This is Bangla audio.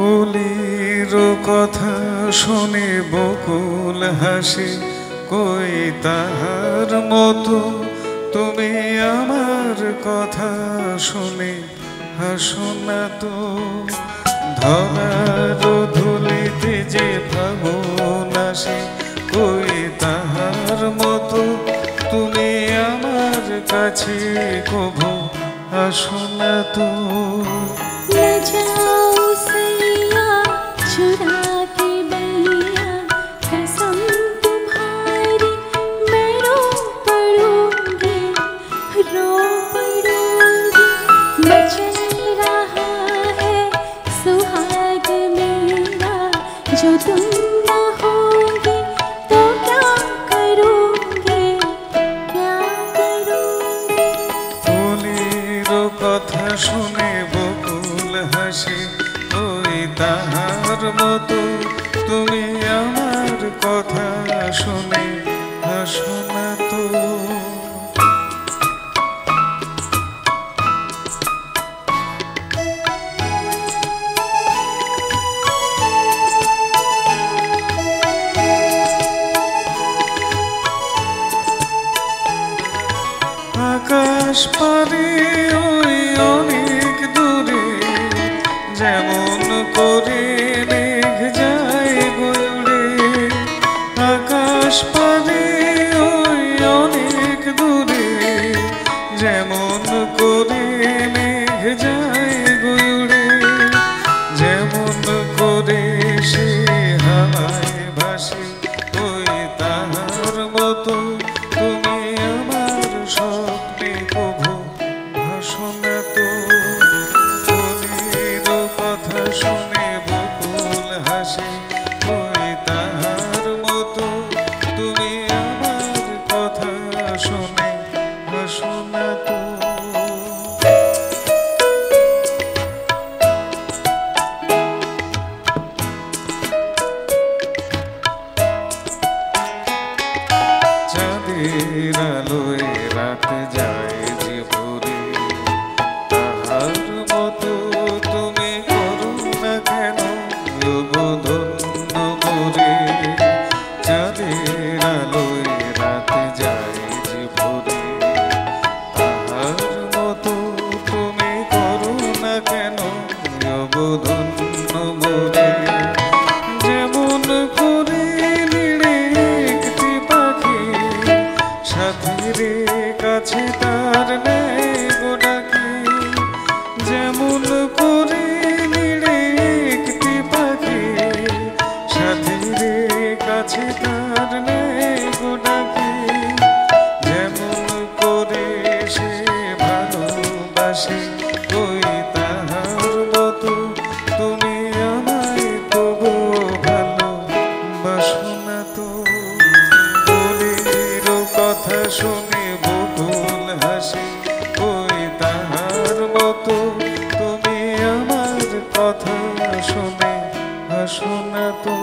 ওলির কথা শুনে বকুল হাসি, কই তাহার মতো তুমি আমার কথা শুনে হাসো না তো। ধরার ধুলিতে যে ফাগুন আসে, কই তাহার মতো তুমি আমার কাছে কভু আসো না তো। चुरा के बैया कसम तुम्हारी मैं रो पड़ूंगी, रो पड़ूंगी। मचल रहा है सुहाग मेरा, जो तुम ना होगी तो क्या करूंगी, क्या करूंगी। ওলির কথা শুনে বকুল হাসি, ওই তাহার মতো তুমি আমার কথা শুনে হাসো না তো। আকাশ পারে ওই অনেক দূরে, যেমন করে মেঘ যায় গড়ে। আকাশ পারে ওই অনেক দূরে, যেমন করে মেঘ যায় গড়ে। যেমন করে সে হাওয়ায় ভাসে, ওই তাহার মতো তুমি আমার স্বপ্নে কভু ভাসো না তো। ওলির কথা শুনে বকুল হাসে, ওই তাহার মতো তুমি আমার কথা শুনে হাসো না তো। চাঁদের আলোয় রাত যায় যে ভোরে, তাহার মতো তুমি করো না কেন ধন্য মোরে। চাঁদের আলোয় রাত যায় যে ভোরে, তাহার মতো তুমি করো না কেন ধন্য মোরে। যেমন করে নিড়ে একটি পাখি, সাথীরে কাছে তার নেয় গো ডাকি। যেমন করে নিড়ে একটি পাখি, সাথীরে কাছে তার নেয় গো ডাকি। যেমন করে সে ভালোবাসে, ওই তাহার মতো তুমি আমায় তবু ভালোবাসো না তো। ওলির কথা শুনে বকুল হাসি, ওই তাহার মতো তুমি আমার কথা শুনে হাসো না তো।